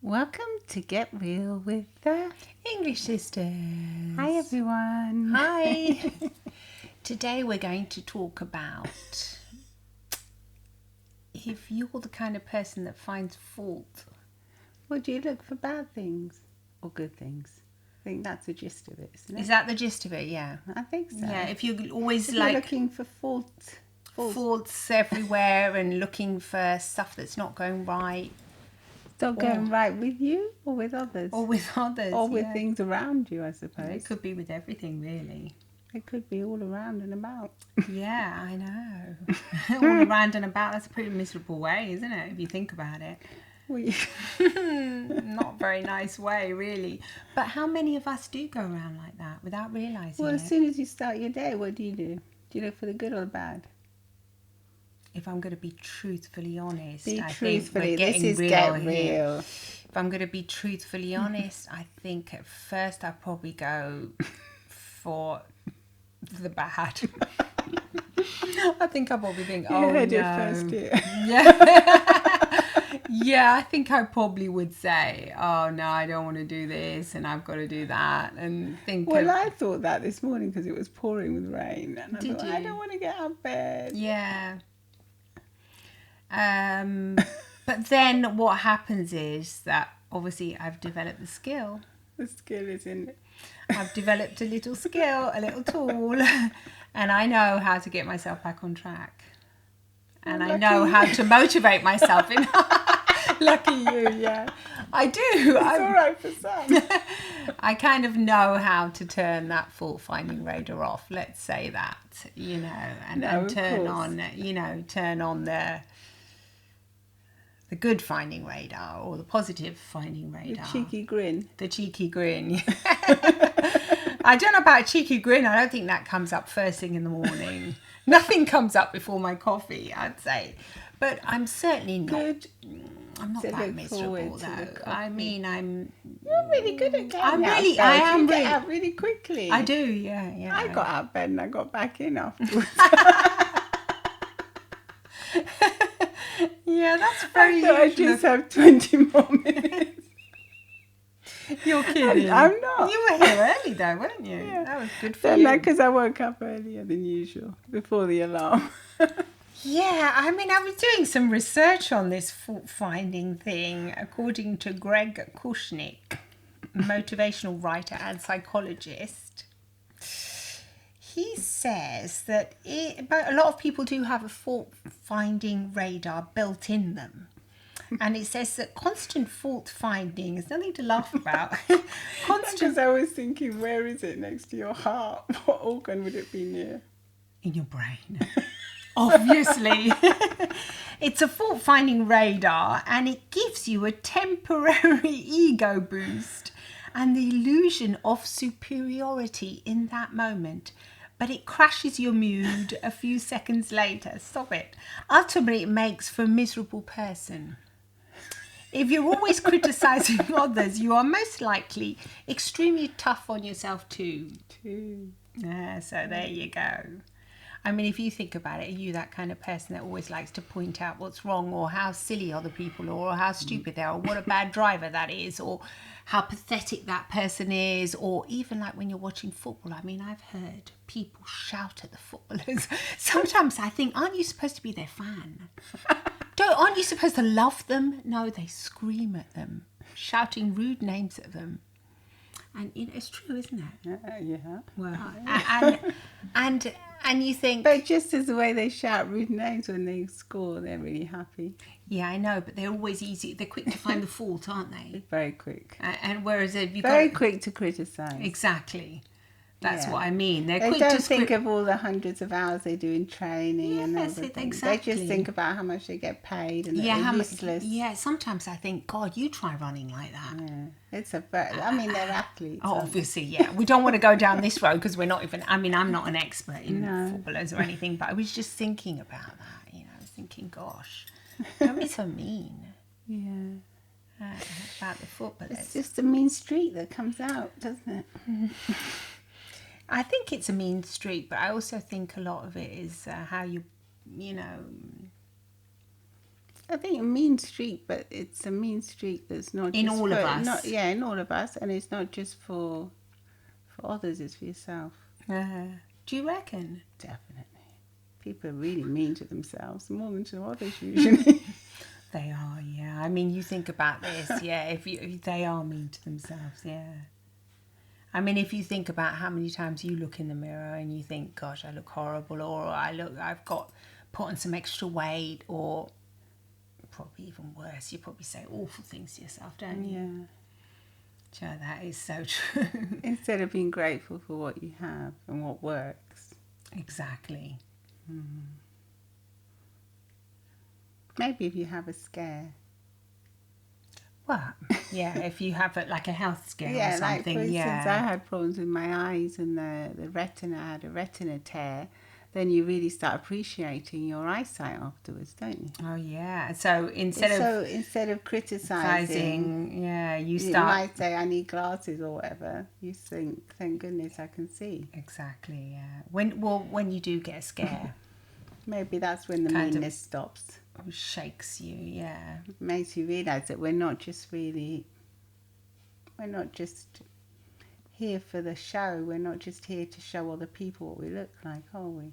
Welcome to Get Real with the English Sisters. Hi everyone. Hi. Today we're going to talk about if you're the kind of person that finds fault. Well, do you look for bad things or good things? I think that's the gist of it, isn't it? Is that the gist of it? Yeah. I think so. Yeah, if you're always If like you're looking for faults everywhere and looking for stuff that's not going right. It's not going right with you or with others. Or with others. Or with things around you, I suppose. It could be with everything, really. It could be all around and about. Yeah, I know. All around and about, that's a pretty miserable way, isn't it, if you think about it? Not a very nice way, really. But how many of us do go around like that without realising Well, it? as soon as you start your day, what do? Do you look for the good or the bad? If I'm going to be truthfully honest, Be I truthfully. think we're This is getting Get real here. Real. If I'm going to be truthfully honest, I think at first I'd probably go for the bad. I think I'll probably think, You oh heard no. it first here. Yeah. Yeah, I think I probably would say, oh no, I don't want to do this and I've got to do that, and think Well, of, I thought that this morning because it was pouring with rain, and I Did thought you? I don't want to get out of bed. yeah. But then what happens is that obviously I've developed the skill. The skill is in it. I've developed a little skill, a little tool, and I know how to get myself back on track. And I know how to motivate myself. Lucky you, yeah. I do. It's all right for some. I kind of know how to turn that fault-finding radar off. Let's say that, and turn on the good finding radar or the positive finding radar. The cheeky grin. The cheeky grin. I don't know about a cheeky grin. I don't think that comes up first thing in the morning. Nothing comes up before my coffee, I'd say. But I'm certainly not. Good. I'm not To that look miserable forward to the though. coffee. I mean, You're really good at getting I'm out really- of bed. I am You really- get out really quickly. I do, yeah. I got out of bed and I got back in afterwards. Yeah, that's very I thought I'd just have 20 more minutes. You're kidding. I'm not. You were here early though, weren't you? Yeah. That was good for Don't you. know, because I woke up earlier than usual, before the alarm. Yeah, I mean, I was doing some research on this fault-finding thing, according to Greg Kushnick, motivational writer and psychologist. He says that but a lot of people do have a fault-finding radar built in them. And it says that constant fault-finding is nothing to laugh about. Because I was thinking, where is it next to your heart? What organ would it be near? In your brain. Obviously. It's a fault-finding radar, and it gives you a temporary ego boost and the illusion of superiority in that moment. But it crashes your mood a few seconds later. Stop it. Ultimately, it makes for a miserable person. If you're always criticising others, you are most likely extremely tough on yourself too. So there you go. I mean, if you think about it, are you that kind of person that always likes to point out what's wrong, or how silly other people are, or how stupid they are, or what a bad driver that is, or how pathetic that person is, or even like when you're watching football? I mean, I've heard people shout at the footballers. Sometimes I think, aren't you supposed to be their fan? Aren't you supposed to love them? No, they scream at them, shouting rude names at them. And it's true, isn't it? Yeah. Well, and you think, But just as the way they shout rude names when they score, they're really happy. yeah, I know, but they're always easy. They're quick to find the fault, aren't they? Very quick. And whereas if you Very quick to criticise. exactly, that's Yeah. what I mean. They're They quick don't to think of all the hundreds of hours they do in training and Yes, everything. exactly. They just think about how much they get paid and yeah, they're how much? useless. Yeah, sometimes I think, God, you try running like that. Yeah. It's a very, I mean, they're athletes. Oh, aren't obviously, yeah. We don't want to go down this road because we're not even. I mean, I'm not an expert in footballers or anything, but I was just thinking about that. I was thinking, gosh, don't be so mean. they? Yeah. About the footballers. It's just a mean streak that comes out, doesn't it? I think it's a mean streak, but I also think a lot of it is how you I think a mean streak, but it's a mean streak that's not In just all for, of us. Not, yeah, in all of us, and it's not just for others. It's for yourself. Do you reckon? Definitely. People are really mean to themselves more than to others usually. They are, yeah. I mean, you think about this, yeah. If they are mean to themselves, yeah. I mean, if you think about how many times you look in the mirror and you think, "Gosh, I look horrible," or I've got put on some extra weight," or probably even worse, you probably say awful things to yourself, don't you? Yeah. Sure, that is so true. Instead of being grateful for what you have and what works. Exactly. Maybe if you have a scare. Well, yeah, if you have like a health scare Yeah, or something, like for instance, yeah. I had problems with my eyes and the retina. I had a retina tear. Then you really start appreciating your eyesight afterwards, don't you? Oh, yeah. So instead of criticizing, yeah, you you start. might say, I need glasses or whatever. You think, thank goodness I can see. Exactly, yeah. When you do get a scare, Maybe that's when the Kind of- meanness stops. it shakes you, yeah. It makes you realise that we're not just here for the show. We're not just here to show other people what we look like, are we?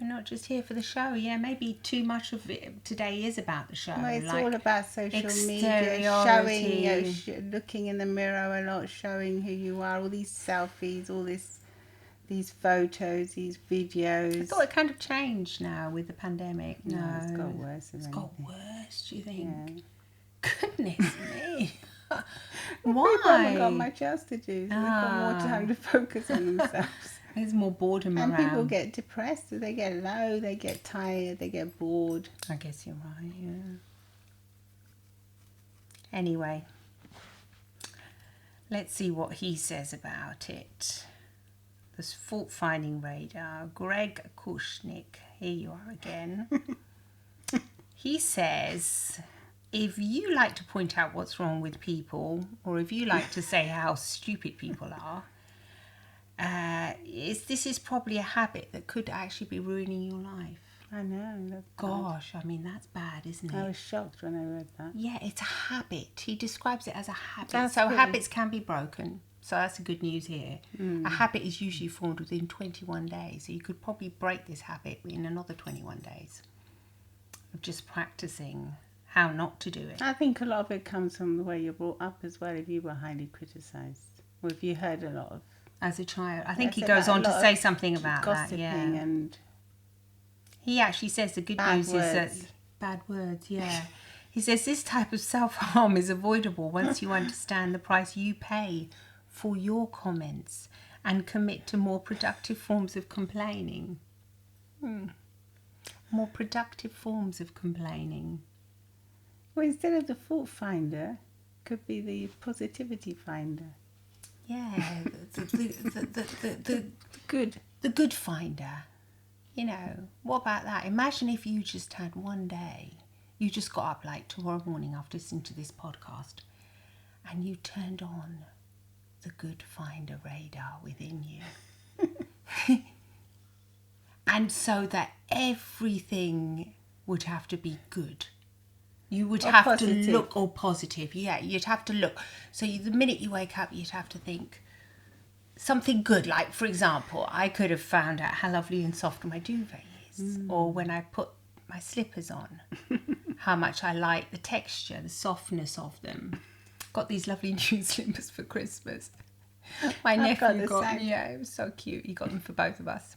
We're not just here for the show, yeah. Maybe too much of it today is about the show. Well, it's like, all about social media, exteriority. showing, looking in the mirror a lot, showing who you are, all these selfies, these photos, these videos. I thought it kind of changed now with the pandemic. No, it's got worse. It's got worse, do you think? Yeah. Goodness me. People haven't got Why? much else to do, so they've got more time to focus on themselves. There's more boredom And around. people get depressed, they get low, they get tired, they get bored. I guess you're right, yeah. Anyway, let's see what he says about it. This fault-finding radar, Greg Kushnick. Here you are again. He says, if you like to point out what's wrong with people, or if you like to say how stupid people are, this is probably a habit that could actually be ruining your life. I know. That's bad. Gosh, I mean, that's bad, isn't it? I was shocked when I read that. Yeah, it's a habit. He describes it as a habit. That's so pretty- habits can be broken. So that's the good news here. A habit is usually formed within 21 days. So you could probably break this habit in another 21 days of just practicing how not to do it. I think a lot of it comes from the way you're brought up as well, if you were highly criticised. Or if you heard a lot of As a child. I think he That's goes a on to lot say of something about that. gossiping Yeah. and He actually says the good Bad news is that words. bad words, yeah. He says this type of self-harm is avoidable once you understand the price you pay for your comments and commit to more productive forms of complaining. More productive forms of complaining. well, instead of the fault finder, could be the positivity finder. Yeah, the Good. good finder. You know, what about that? Imagine if you just had one day, you just got up like tomorrow morning after listening to this podcast and you turned on the good finder radar within you. And so that everything would have to be good. You would Or have positive. to look, or positive, yeah, you'd have to look. So the minute you wake up, you'd have to think something good. Like, for example, I could have found out how lovely and soft my duvet is. Or when I put my slippers on, how much I like the texture, the softness of them. Got these lovely new slippers for Christmas. My I've got nephew the got, same. yeah, it was so cute. He got them for both of us.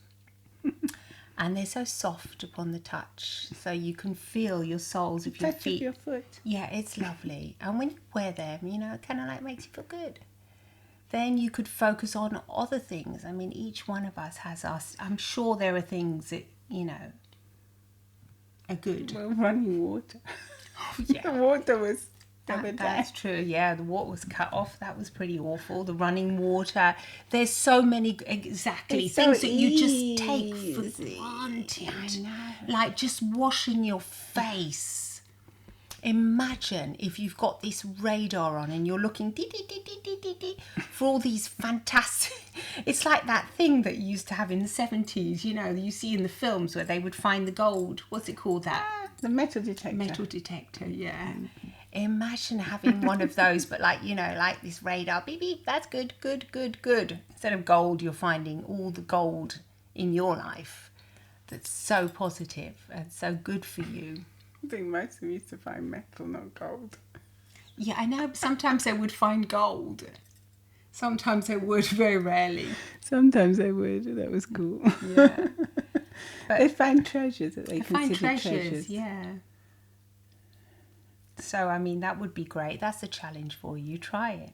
And they're so soft upon the touch, so you can feel your soles of your Touch feet. of your foot. Yeah, it's lovely. And when you wear them, you know, it kind of like makes you feel good. Then you could focus on other things. I mean, each one of us has us. I'm sure there are things that, you know, are good. Well, running water. Yeah. The water was the other day. That's true. Yeah, the water was cut off. That was pretty awful. The running water. There's so many exactly It's so things that you just take for easy. granted. I know. Like just washing your face. Imagine if you've got this radar on and you're looking for all these fantastic. It's like that thing that you used to have in the 70s. You know, you see in the films where they would find the gold. What's it called? That The metal detector. Metal detector, yeah. Imagine having one of those, but like, you know, like this radar, beep, beep, that's good, good, good, good. Instead of gold, you're finding all the gold in your life that's so positive and so good for you. I think most of them used to find metal, not gold. Yeah, I know. Sometimes they would find gold. Sometimes they would, very rarely. Sometimes they would. That was cool. Yeah. But They find treasures that they find consider treasures, yeah. So, I mean, that would be great. That's a challenge for you. Try it.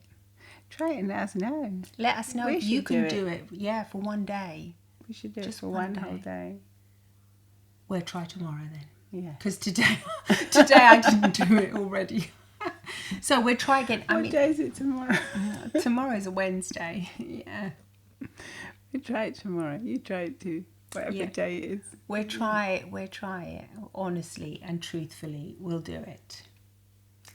Try it and let us know. Let us know We if you should can do do it. Yeah, for one day. We should do Just it for one one whole day. We'll try tomorrow then. Yeah. Because today I didn't do it already. So we'll try again. What day is it tomorrow? Tomorrow's a Wednesday. Yeah. We try it tomorrow. You try it too. Whatever day it is. We'll try it. Honestly and truthfully, we'll do it.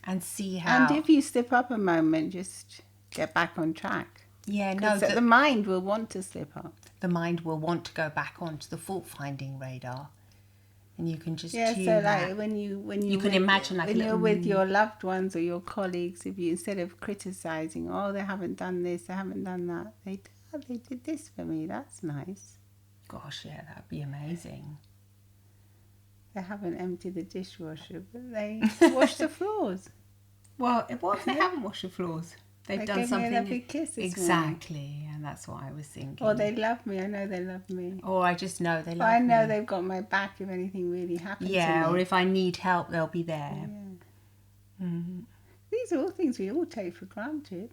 And see how. And if you slip up a moment, just get back on track. Yeah, no. The mind will want to slip up. The mind will want to go back onto the fault-finding radar. And you can just tune so that. like when you can imagine like when a you're little with your loved ones or your colleagues, if you instead of criticizing, oh, they haven't done this, they haven't done that, they did this for me. That's nice. Gosh, yeah, that'd be amazing. They haven't emptied the dishwasher, but they washed the floors. Well, what if they haven't washed the floors? They've done gave something. me a lovely kiss this exactly, and that's what I was thinking. Or they love me. I know they love me. Or I just know they love I know me. they've got my back if anything really happens. Yeah, to me. or if I need help, they'll be there. Yeah. Mm-hmm. These are all things we all take for granted.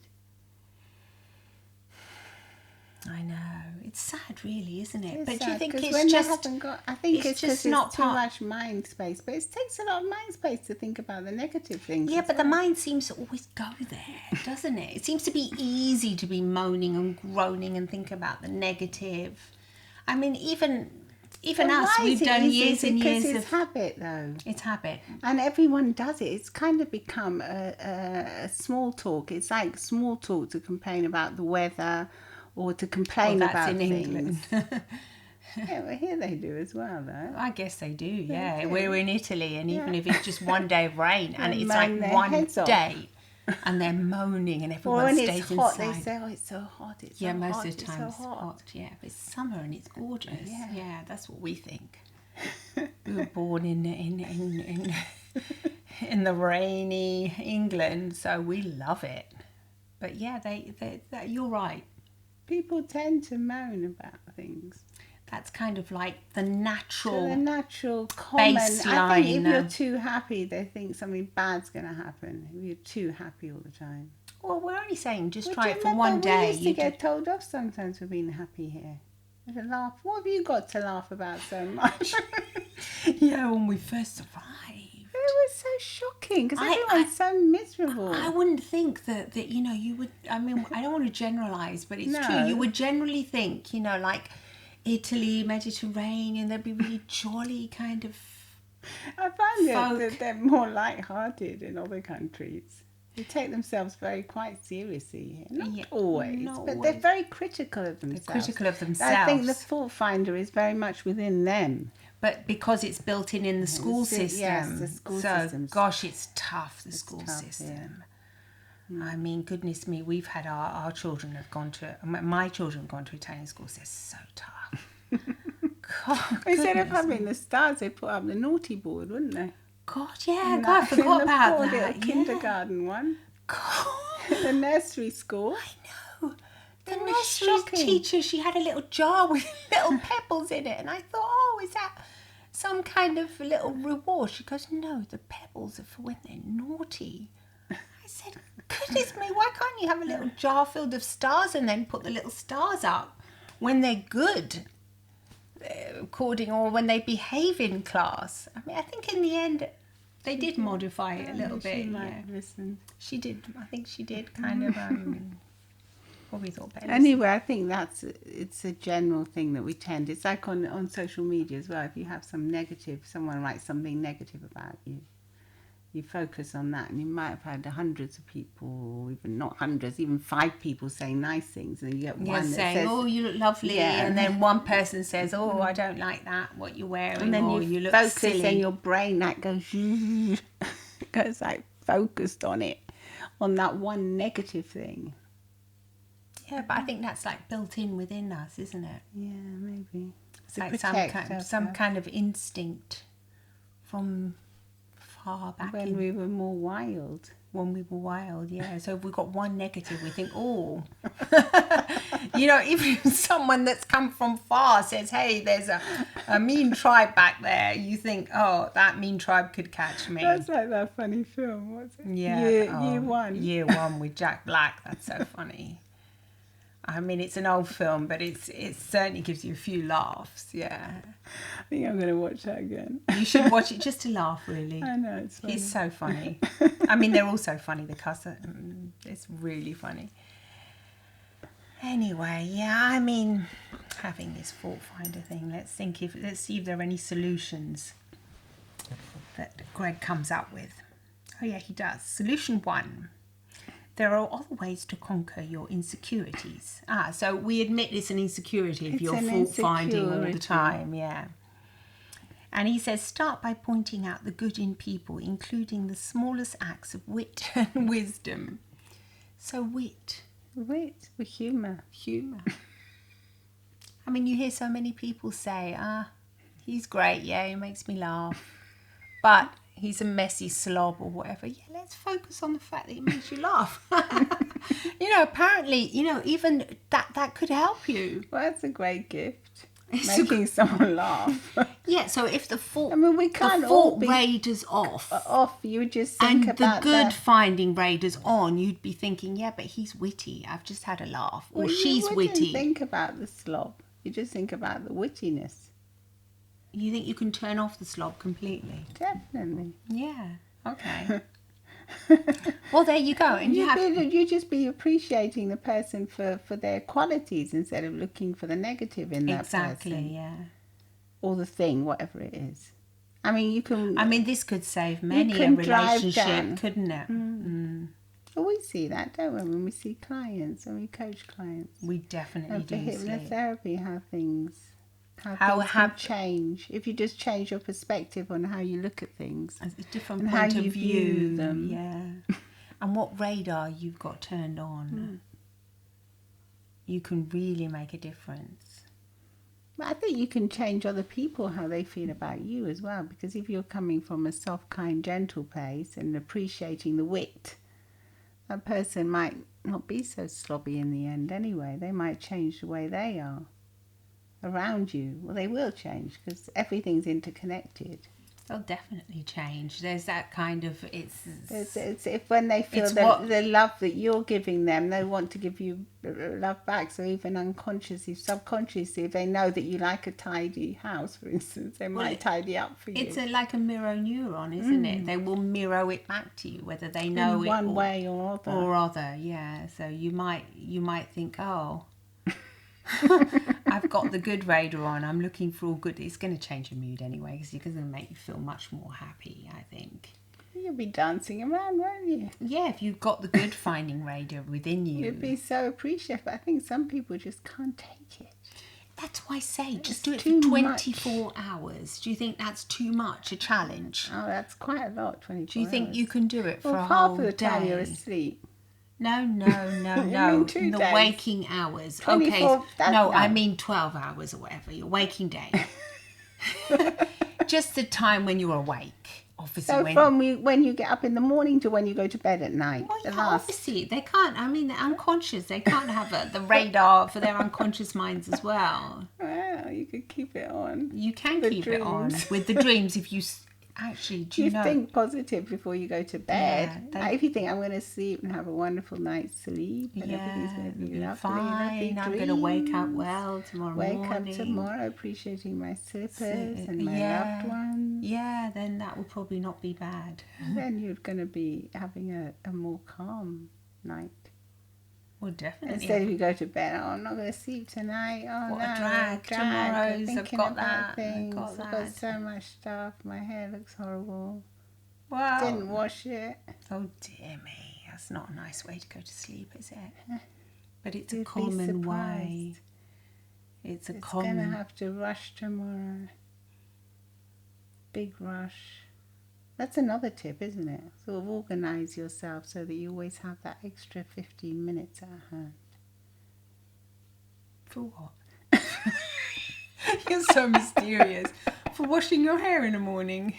I know. It's sad, really, isn't it? It's but do sad, you think 'cause it's when just... they haven't got, I think it's just just not too much mind space. But it takes a lot of mind space to think about the negative things. Yeah, but the mind seems to always go there, doesn't it? It seems to be easy to be moaning and groaning and think about the negative. I mean, even us, we've done years and years of... It's habit, though. It's habit. And everyone does it. It's kind of become a small talk. It's like small talk to complain about the weather or to complain about in things. England. Yeah, well, here they do as well, though. I guess they do, yeah. do. We're in Italy, and even if it's just one day of rain, and They it's moan like their one heads off. day, and they're moaning, and Or everyone when stays it's hot, inside. they say, "Oh, it's so hot. It's Yeah, so most hot. of the time it's it's so hot. Yeah, but it's summer and it's gorgeous. Yeah. Yeah, that's what we think. We were born in the rainy England, so we love it. But yeah, you're right. People tend to moan about things. That's kind of like the natural. So the natural common. I baseline, think if you're too happy, they think something bad's going to happen. If you're too happy all the time. Well, we're only saying just Well, try do it you for remember one day. We used to get told off sometimes for being happy here. With a laugh. What have you got to laugh about so much? Yeah, when we first arrived. It was so shocking because everyone's so miserable. I wouldn't think that you would, I mean, I don't want to generalise, but it's true. You would generally think, like Italy, Mediterranean, they'd be really jolly kind of I find folk. that they're more light-hearted in other countries. They take themselves quite seriously. Not always, but they're very critical of themselves. They're critical of themselves. I think the fault finder is very much within them. But because it's built in the school system. Yes, the school system. Gosh, it's tough, the school tough, system. Yeah. I mean, goodness me, we've had our children have gone to, my children have gone to Italian schools. They're so tough. God, Instead of having the stars, they put up the naughty board, wouldn't they? God, yeah, God, I forgot about that. Little kindergarten one. God. The nursery school. I know. The nursery teacher, she had a little jar with little pebbles in it. And I thought, oh, is that some kind of little reward? She goes, no, the pebbles are for when they're naughty. I said, goodness me, why can't you have a little jar filled of stars and then put the little stars up when they're good? Or when they behave in class. I mean, I think in the end they did modify it a little bit. She might have listened. She did. I think she did kind of probably thought better. Anyway, I think it's a general thing that we tend. It's like on social media as well. If you have someone writes something negative about you, You focus on that, and you might have had hundreds of people, or even not hundreds, even 5 people saying nice things, and you get You're one that saying, says, "Oh, you look lovely," Yeah. and then one person says, "Oh, I don't like that. What you're wearing," and then or you look focus, silly. and your brain that goes, goes like focused on it, on that one negative thing. Yeah, but I think that's like built in within us, isn't it? Yeah, maybe. It's like some kind of instinct from far back when we were more wild. When we were wild, yeah. So if we've got one negative, we think, oh. You know, even if someone that's come from far says, hey, there's a mean tribe back there, you think, oh, that mean tribe could catch me. That's like that funny film, what's it? Yeah. Year One. Year One with Jack Black. That's so funny. I mean, it's an old film, but it certainly gives you a few laughs, yeah. I think I'm going to watch that again. You should watch it just to laugh, really. I know, it's funny. He's so funny. I mean, they're all so funny, the cousin. It's really funny. Anyway, yeah, I mean, having this fault finder thing, let's see if there are any solutions that Greg comes up with. Oh yeah, he does. Solution 1. There are other ways to conquer your insecurities. So we admit it's an insecurity if you're fault finding all the time, yeah. And he says, start by pointing out the good in people, including the smallest acts of wit and wisdom. So wit. Wit with humour. Humour. I mean, you hear so many people say, he's great, yeah, he makes me laugh. But he's a messy slob or whatever. Yeah, let's focus on the fact that he makes you laugh. You know, apparently, you know, even that could help you. Well, that's a great gift. Making someone laugh. Yeah, so if the fault, I mean, we can't the all fault be radar's off, you just think and about the good finding radar's on, you'd be thinking, yeah, but he's witty. I've just had a laugh, or she's witty. You think about the slob. You just think about the wittiness. You think you can turn off the slob completely? Definitely. Yeah. Okay. Well, there you go. And you just be appreciating the person for their qualities instead of looking for the negative in that person. Exactly, yeah. Or the thing, whatever it is. I mean, you can... I mean, this could save many a relationship, couldn't it? Well, we see that, don't we, when we see clients, when we coach clients. We definitely do see. Hypnotherapy, how things can change. If you just change your perspective on how you look at things. A different point of view. Them. Yeah. And what radar you've got turned on. You can really make a difference. But I think you can change other people, how they feel about you as well. Because if you're coming from a soft, kind, gentle place and appreciating the wit, that person might not be so slobby in the end anyway. They might change the way they are around you. Well, they will change because everything's interconnected. They'll definitely change. There's that kind of it's if when they feel the love that you're giving them, they want to give you love back. So even unconsciously, subconsciously, if they know that you like a tidy house, for instance, they might tidy up for you. It's like a mirror neuron, isn't it? They will mirror it back to you, whether they know it one way or other. Yeah. So you might think, oh. I've got the good radar on. I'm looking for all good. It's going to change your mood anyway because it's going to make you feel much more happy, I think. You'll be dancing around, won't you? Yeah, if you've got the good finding radar within you. You'd be so appreciative. But I think some people just can't take it. That's why I say just do it for 24 hours. Do you think that's too much, a challenge? Oh, that's quite a lot, 24 hours. Do you think you can do it for a whole half of the day? time you're asleep. No. In the waking hours. Okay. No, I mean 12 hours or whatever. Your waking day. Just the time when you're awake. Obviously. So from when you get up in the morning to when you go to bed at night. Well, yeah, obviously they can't. I mean, they're unconscious. They can't have the radar for their unconscious minds as well. Well, you could keep it on. You can keep it on with the dreams if you. Actually, do you know? Think positive before you go to bed. Yeah, if you think I'm going to sleep and have a wonderful night's sleep and everything's going to be lovely, fine. I'm going to wake up well tomorrow morning. Wake up tomorrow appreciating my slippers and my loved ones. Yeah, then that will probably not be bad. Then you're going to be having a more calm night. Well, definitely. Instead of you go to bed, I'm not going to sleep tonight. What a drag. Tomorrow's, I've got that. I've got so much stuff. My hair looks horrible. Wow. Didn't wash it. Oh dear me, that's not a nice way to go to sleep, is it? But it's a You'd be common way. surprised. It's a It's common. gonna have to rush tomorrow. Big rush. That's another tip, isn't it? Sort of organise yourself so that you always have that extra 15 minutes at hand. For what? You're so mysterious. For washing your hair in the morning.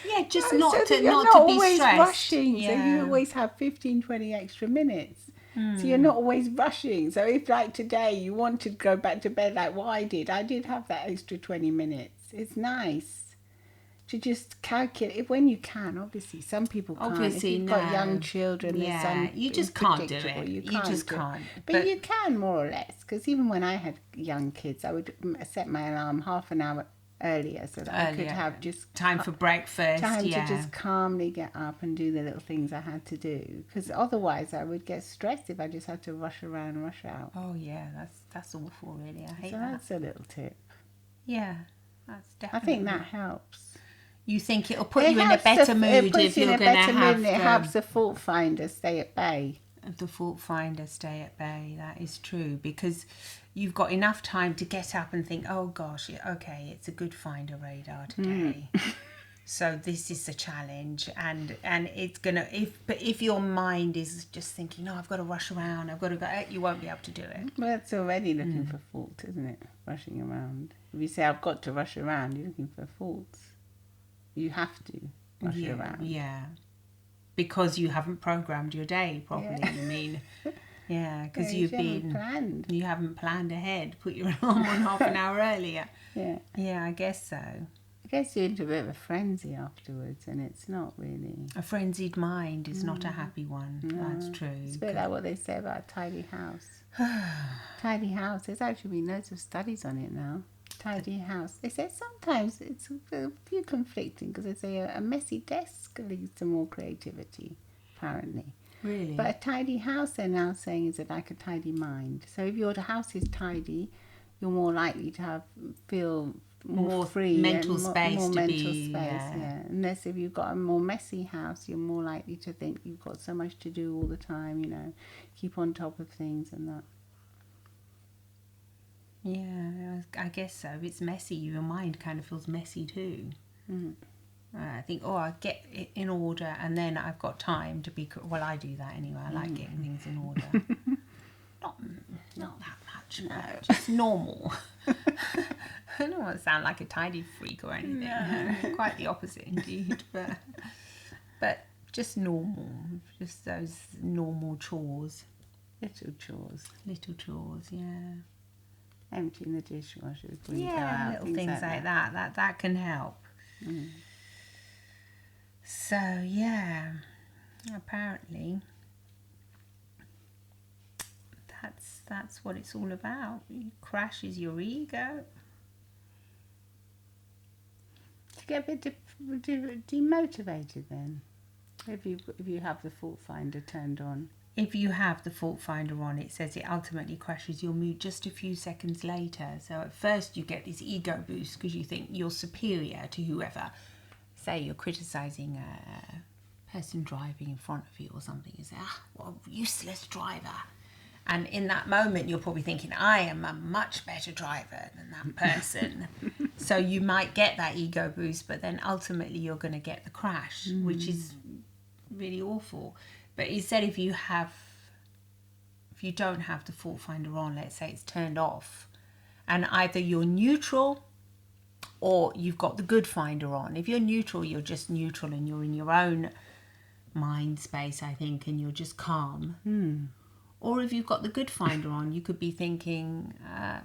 Yeah, just No, not so to that you're not not to be always stressed. rushing, so Yeah. you always have 15, 20 extra minutes. So you're not always rushing. So if like today you want to go back to bed like what I did have that extra 20 minutes. It's nice to just calculate if when you can. Obviously, some people can't. Obviously, if you've got no. young children, Yeah, you just can't do unpredictable, it. You You just do it. can't. But you can more or less, because even when I had young kids, I would set my alarm half an hour earlier so that I could Earlier. have just Time for breakfast. time yeah. to just calmly get up and do the little things I had to do, because otherwise I would get stressed if I just had to rush around and rush out. Oh yeah, that's awful. Really, I hate So that. that's a little tip. Yeah, that's I definitely. think that helps. You think it'll put It you in a helps better it mood puts if you in you're a going to better mood, have and it helps the fault finder stay at bay. the fault finder stay at bay. That is true, because you've got enough time to get up and think, oh gosh, okay, it's a good finder radar today. So this is a challenge, and it's gonna if your mind is just thinking, no, I've got to rush around, I've got to go, you won't be able to do it. Well, it's already looking for fault, isn't it? Rushing around. If you say I've got to rush around, you're looking for faults. You have to rush around. Yeah, because you haven't programmed your day properly. Yeah. You mean, yeah, because Yeah, you've you haven't been planned. you haven't planned ahead. Put your alarm on half an hour earlier. Yeah. Yeah, I guess so. I guess you're into a bit of a frenzy afterwards, and it's not really. A frenzied mind is not a happy one. That's true. It's a bit like what they say about a tidy house. Tidy house. There's actually been loads of studies on it now. Tidy house. They say sometimes it's a few conflicting, because they say a messy desk leads to more creativity, apparently. Really? But a tidy house, they're now saying, is like a tidy mind. So if your house is tidy, you're more likely to feel more free, mental and space more to mental be, space. yeah. Unless if you've got a more messy house, you're more likely to think you've got so much to do all the time. Keep on top of things and that. Yeah, I guess so. If it's messy, your mind kind of feels messy too. I think, I get it in order, and then I've got time to be. Well, I do that anyway. I like getting things in order. Not that much, no. Just normal. I don't want to sound like a tidy freak or anything. No. Quite the opposite, indeed. But just normal, just those normal chores. Little chores. Little chores, yeah. Emptying the dishwasher before you go out. Little things like that. That can help. So yeah, apparently that's what it's all about. It crashes your ego. You get a bit demotivated then, if you have the fault finder turned on. If you have the fault finder on, it says it ultimately crashes your mood just a few seconds later. So at first you get this ego boost because you think you're superior to whoever. Say you're criticising a person driving in front of you or something. You say, what a useless driver. And in that moment, you're probably thinking, I am a much better driver than that person. So you might get that ego boost, but then ultimately you're going to get the crash, which is really awful. But he said if you don't have the fault finder on, let's say it's turned off, and either you're neutral or you've got the good finder on. If you're neutral, you're just neutral and you're in your own mind space, I think, and you're just calm. Or if you've got the good finder on, you could be thinking, I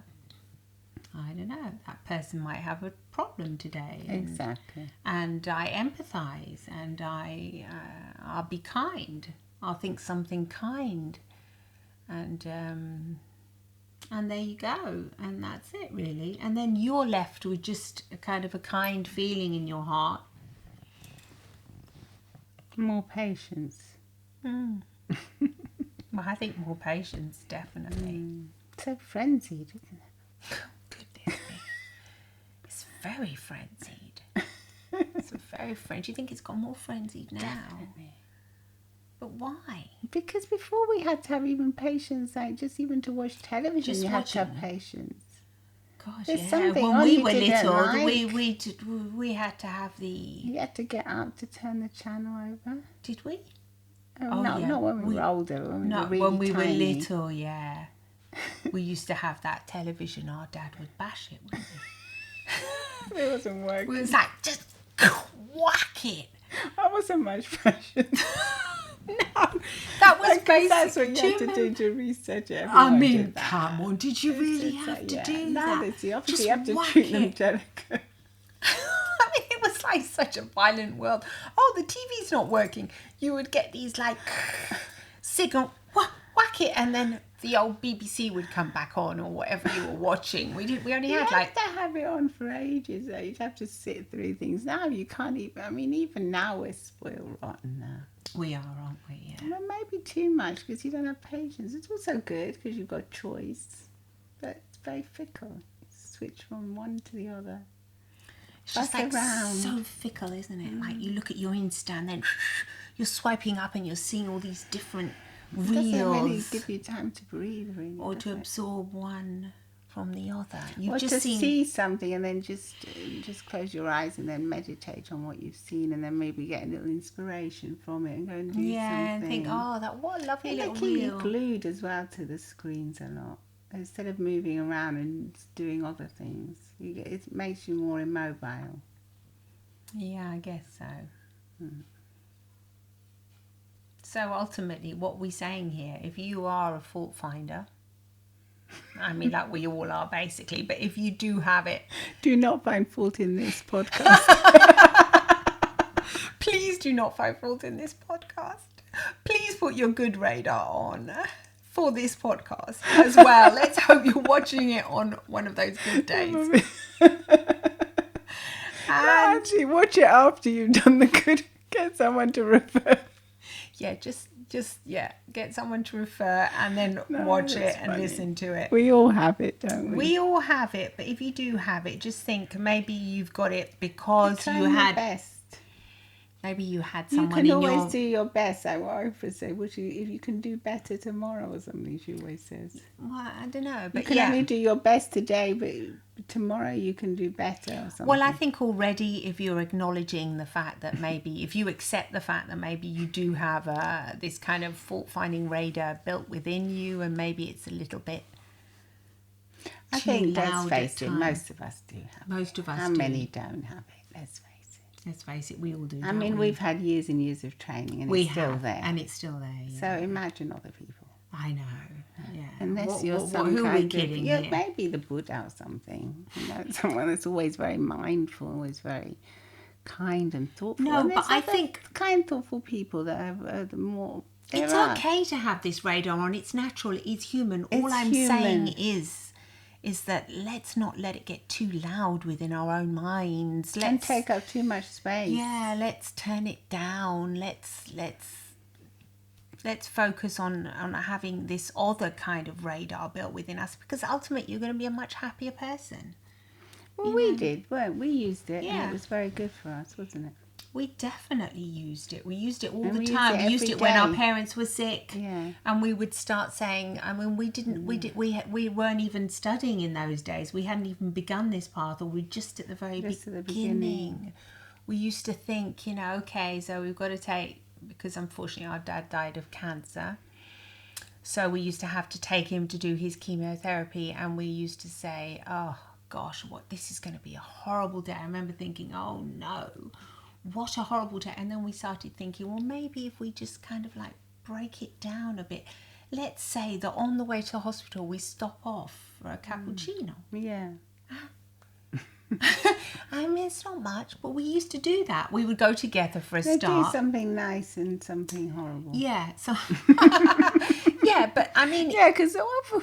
don't know, that person might have a problem today. Exactly. And I empathise, and I'll be kind. I'll think something kind. And there you go. And that's it, really. And then you're left with just a kind of a kind feeling in your heart. More patience. Well, I think more patience, definitely. So frenzied, isn't it? Goodness me. It's very frenzied. It's a very very friends. Do you think it's got more frenzied now? Definitely. But why? Because before we had to have even patience, like just even to watch television, Just you had to have watching. patience. Gosh, There's yeah. something When on we you were didn't little, like. we had to have the. You had to get up to turn the channel over. Did we? Oh, no, yeah. not when we were older. When we were really when we were tiny. little, yeah. We used to have that television. Our dad would bash it, wouldn't he? It wasn't working. We was like, just whack it. I wasn't much patience. No, that was Because that's what basic. you Do had you to remember? do to research it. I Everyone mean, did that. come on, did you really have to do No, that? that's the opposite. Just You have to whack treat them it. delicate. I mean, it was like such a violent world. Oh, the TV's not working. You would get these like signal, whack it, and then the old BBC would come back on or whatever you were watching. We only You had had like to have it on for ages. Though. You'd have to sit through things. Now you can't even. I mean, even now we're spoiled rotten now. we are, aren't we? Yeah. Well, maybe too much because you don't have patience. It's also good because you've got choice, but it's very fickle. Switch from one to the other. It's just Buzz like around. so fickle, isn't it? Like you look at your Insta and then you're swiping up and you're seeing all these different It doesn't really reels, give you time to breathe, really. or does to it? absorb one from the other. You've Or just to seen. see something and then just close your eyes and then meditate on what you've seen and then maybe get a little inspiration from it and go and do something. And think, oh, what a lovely And they little keep you reel. glued as well to the screens a lot. Instead of moving around and doing other things, it makes you more immobile. Yeah, I guess so. So ultimately, what we're saying here, if you are a fault finder, I mean, like we all are basically, but if you do have it, Do not find fault in this podcast. please do not find fault in this podcast. Please put your good radar on for this podcast as well. Let's hope you're watching it on one of those good days. And Actually, watch it after you've done the good. Get someone to refer. yeah, just get someone to refer and then watch it that's and funny. listen to it. We all have it, don't we? We all have it, but if you do have it, just think maybe you've got it because Try you your had best. maybe you had You someone can in always your do your best. Like what Oprah said, if you can do better tomorrow or something, she always says. well, I don't know, You but can yeah. only do your best today, but tomorrow you can do better or something. Well, I think already if you're acknowledging the fact that maybe, if you accept the fact that maybe you do have this kind of fault-finding radar built within you and maybe it's a little bit I too think, let's loud face at it, times. most of us do have Most of it. us How do. many don't have it? Let's face it. Let's face it, we all do. I don't mean, we? we've had years and years of training and we it's still have, there. and it's still there. Yeah. So imagine other people. I know. Yeah. Unless you're some who are kind we of, kidding yeah, here? maybe the Buddha or something. You know, someone that's always very mindful, always very kind and thoughtful. No, and but there's I other think kind, thoughtful people that are the more. it's there are. okay to have this radar on. It's natural. It's human. All It's I'm human. saying is that let's not let it get too loud within our own minds. And take up too much space. Yeah, let's turn it down. Let's focus on having this other kind of radar built within us because ultimately you're going to be a much happier person. Well, we did, weren't we? We used it, Yeah. and it was very good for us, wasn't it? We definitely used it. We used it all And the we used time. it We used every it when our day. parents were sick. Yeah. And we would start saying, I mean, we weren't even studying in those days. We hadn't even begun this path, or we just at the very Just at the beginning. beginning. We used to think, okay, so we've got to take, because unfortunately our dad died of cancer. So we used to have to take him to do his chemotherapy, and we used to say, oh gosh, this is going to be a horrible day. I remember thinking, oh no, what a horrible day. And then we started thinking, well, maybe if we just kind of like break it down a bit. Let's say that on the way to the hospital, we stop off for a cappuccino. Yeah. I mean, it's not much, but we used to do that. We would go together for a They do start. something nice and something horrible. Yeah, so yeah, but I mean, Yeah, because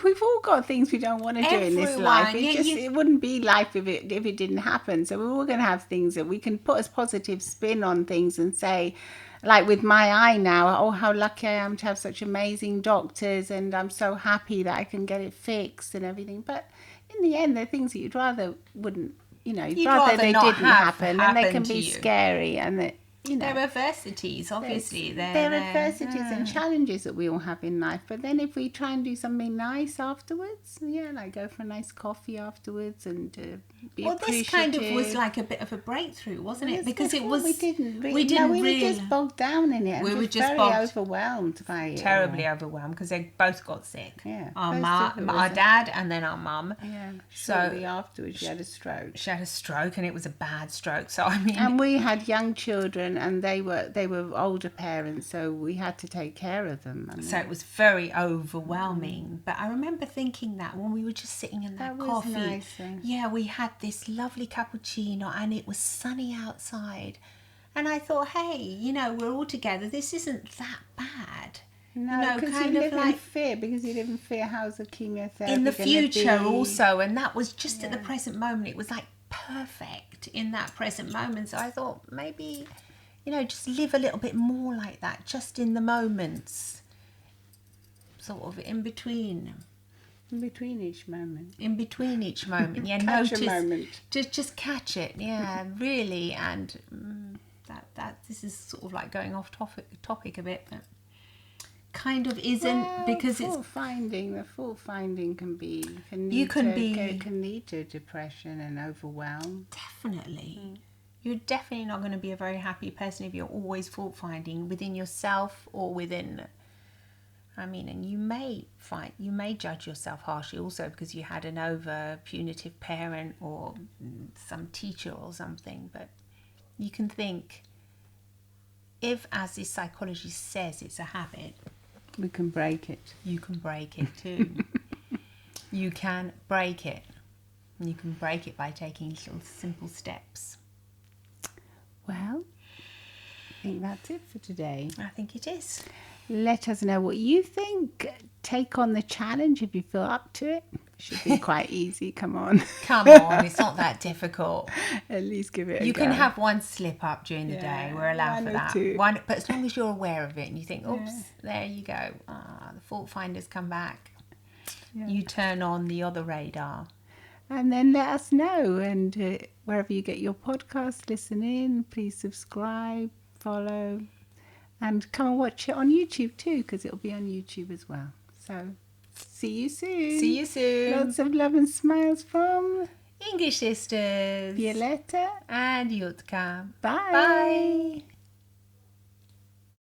we've all got things we don't want to do in this Everyone, life. yeah, It wouldn't be life if it didn't happen. So we're all going to have things that we can put a positive spin on things and say, like with my eye now, oh, how lucky I am to have such amazing doctors, and I'm so happy that I can get it fixed and everything. But in the end, they're things that you'd rather wouldn't you'd rather they not didn't have happen, and they can happen to be you. scary, and that There are adversities, obviously. there are adversities and challenges that we all have in life. But then if we try and do something nice afterwards, like go for a nice coffee afterwards and be Well, appreciative. this kind of was like a bit of a breakthrough, wasn't it? Because it was we didn't we didn't we really were just bogged down in it. And we were just very overwhelmed by it. terribly overwhelmed because they both got sick. Yeah, our dad and then our mum. Yeah, So shortly afterwards she had a stroke. She had a stroke, and it was a bad stroke. So I mean, and we had young children, and they were older parents, so we had to take care of them. So it was very overwhelming. But I remember thinking that when we were just sitting in that coffee, nice, we had this lovely cappuccino, and it was sunny outside, and I thought, hey, we're all together. This isn't that bad. No, because you live in fear, because you live in fear. How's the chemotherapy in the future be? Also, and that was just at the present moment. It was like perfect in that present moment. So I thought maybe, just live a little bit more like that, just in the moments, sort of in between each moment. In between each moment, catch notice a moment. Just catch it, really, and that this is sort of like going off topic a bit, but kind of isn't, because the fault finding can lead to depression and overwhelm. Definitely. You're definitely not going to be a very happy person if you're always fault finding within yourself or within, and you may judge yourself harshly also because you had an over punitive parent or some teacher or something. But you can think, if, as this psychologist says, it's a habit, we can break it. You can break it too. You can break it. And you can break it by taking little simple steps. Well, I think that's it for today. I think it is. Let us know what you think. Take on the challenge if you feel up to it. Should be quite easy. Come on. Come on, it's not that difficult. At least give it a go. You can have one slip up during the day. We're allowed for that. Two. One, but as long as you're aware of it and you think, oops, there you go. The fault finders come back. Yeah. You turn on the other radar. And then let us know. And wherever you get your podcast, listen in. Please subscribe, follow. And come and watch it on YouTube too, because it'll be on YouTube as well. So, see you soon. See you soon. Lots of love and smiles from English sisters Violetta and Yutka. Bye. Bye.